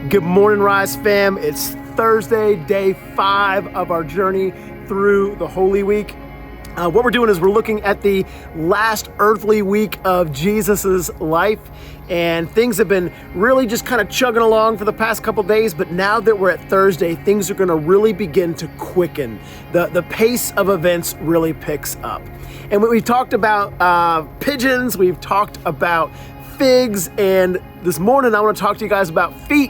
Good morning, Rise fam. It's Thursday, day 5 of our journey through the Holy Week. What we're doing is we're looking at the last earthly week of Jesus's life, and things have been really just kind of chugging along for the past couple days, but now that we're at Thursday, things are going to really begin to quicken. The pace of events really picks up. And we've talked about pigeons, we've talked about figs, and this morning I want to talk to you guys about feet.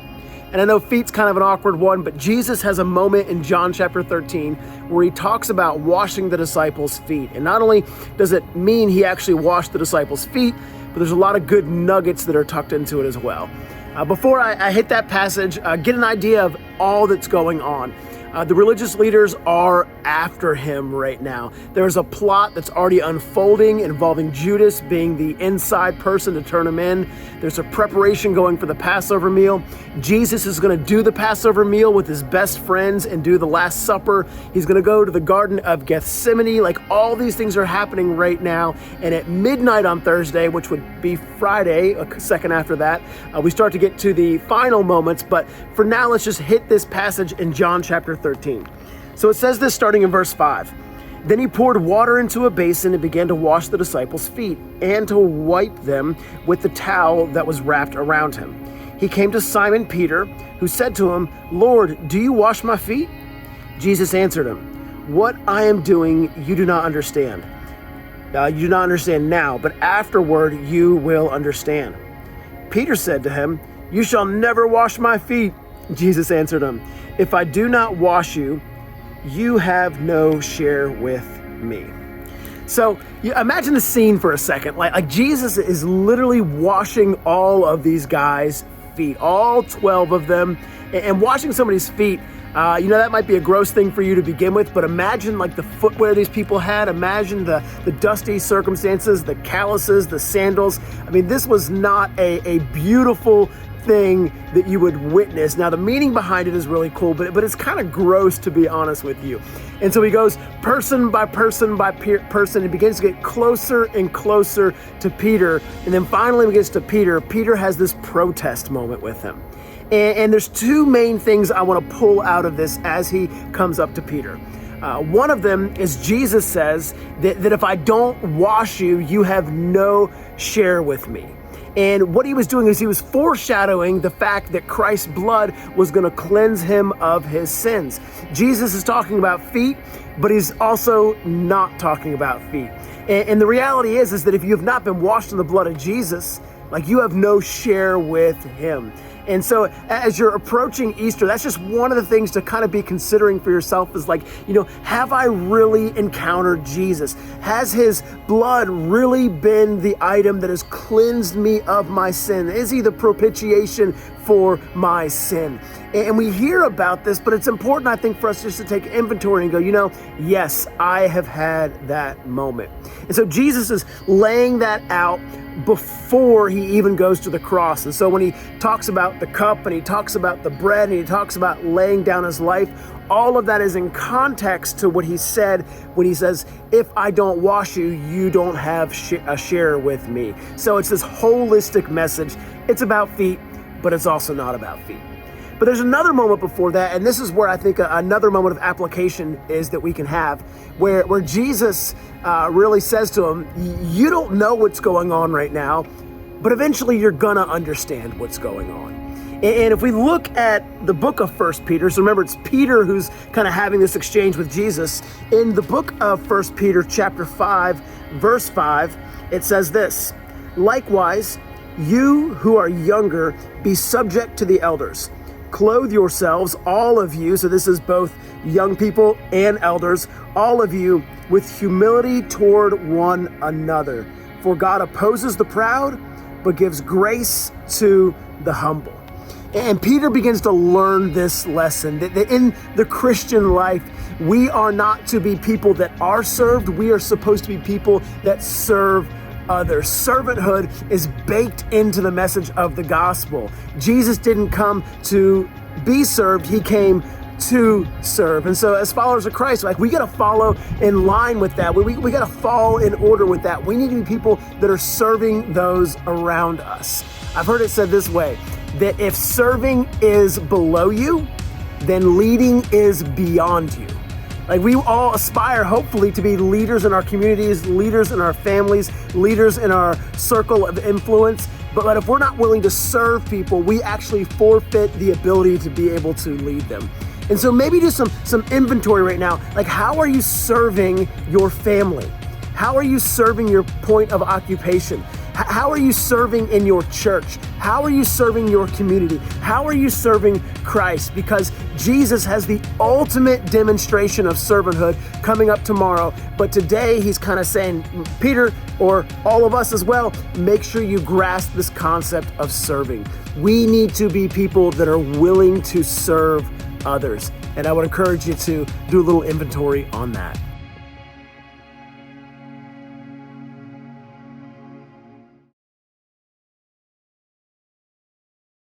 And I know feet's kind of an awkward one, but Jesus has a moment in John chapter 13 where he talks about washing the disciples' feet. And not only does it mean he actually washed the disciples' feet, but there's a lot of good nuggets that are tucked into it as well. Before I hit that passage, get an idea of all that's going on. The religious leaders are after him right now. There's a plot that's already unfolding involving Judas being the inside person to turn him in. There's a preparation going for the Passover meal. Jesus is going to do the Passover meal with his best friends and do the Last Supper. He's going to go to the Garden of Gethsemane. Like, all these things are happening right now. And at midnight on Thursday, which would be Friday, a second after that, we start to get to the final moments. But for now, let's just hit this passage in John chapter 13. So it says this starting in verse 5. Then he poured water into a basin and began to wash the disciples' feet and to wipe them with the towel that was wrapped around him. He came to Simon Peter, who said to him, "Lord, do you wash my feet?" Jesus answered him, "What I am doing you do not understand. You do not understand now, but afterward you will understand." Peter said to him, "You shall never wash my feet." Jesus answered him, "If I do not wash you, you have no share with me." So you imagine the scene for a second. Like Jesus is literally washing all of these guys' feet, all 12 of them. And washing somebody's feet, that might be a gross thing for you to begin with, but imagine like the footwear these people had. Imagine the dusty circumstances, the calluses, the sandals. I mean, this was not a beautiful thing that you would witness. Now, the meaning behind it is really cool, but it's kind of gross, to be honest with you. And so he goes person by person by person and begins to get closer and closer to Peter. And then finally when he gets to Peter, Peter has this protest moment with him. And there's two main things I want to pull out of this as he comes up to Peter. One of them is Jesus says that if I don't wash you, you have no share with me. And what he was doing is he was foreshadowing the fact that Christ's blood was going to cleanse him of his sins. Jesus is talking about feet, but he's also not talking about feet. And the reality is that if you have not been washed in the blood of Jesus, like, you have no share with him. And so as you're approaching Easter, that's just one of the things to kind of be considering for yourself is like, have I really encountered Jesus? Has his blood really been the item that has cleansed me of my sin? Is he the propitiation for my sin? And we hear about this, but it's important, I think, for us just to take inventory and go, yes, I have had that moment. And so Jesus is laying that out before he even goes to the cross. And so when he talks about the cup and he talks about the bread and he talks about laying down his life, all of that is in context to what he said when he says, if I don't wash you, you don't have a share with me. So it's this holistic message. It's about feet, but it's also not about feet. But there's another moment before that, and this is where I think another moment of application is that we can have, where Jesus really says to him, you don't know what's going on right now, but eventually you're gonna understand what's going on. And if we look at the book of 1 Peter, so remember, it's Peter who's kind of having this exchange with Jesus. In the book of 1 Peter chapter 5, verse 5, it says this, "Likewise, you who are younger, be subject to the elders. Clothe yourselves, all of you," so this is both young people and elders, "all of you with humility toward one another. For God opposes the proud, but gives grace to the humble." And Peter begins to learn this lesson, that in the Christian life, we are not to be people that are served. We are supposed to be people that serve others. Servanthood is baked into the message of the gospel. Jesus didn't come to be served, he came to serve. And so as followers of Christ, we got to follow in line with that. We got to fall in order with that. We need to be people that are serving those around us. I've heard it said this way, that if serving is below you, then leading is beyond you. Like, we all aspire, hopefully, to be leaders in our communities, leaders in our families, leaders in our circle of influence. But if we're not willing to serve people, we actually forfeit the ability to be able to lead them. And so maybe do some inventory right now. Like, how are you serving your family? How are you serving your point of occupation? How are you serving in your church? How are you serving your community? How are you serving Christ? Because Jesus has the ultimate demonstration of servanthood coming up tomorrow. But today he's kind of saying, Peter, or all of us as well, make sure you grasp this concept of serving. We need to be people that are willing to serve others. And I would encourage you to do a little inventory on that.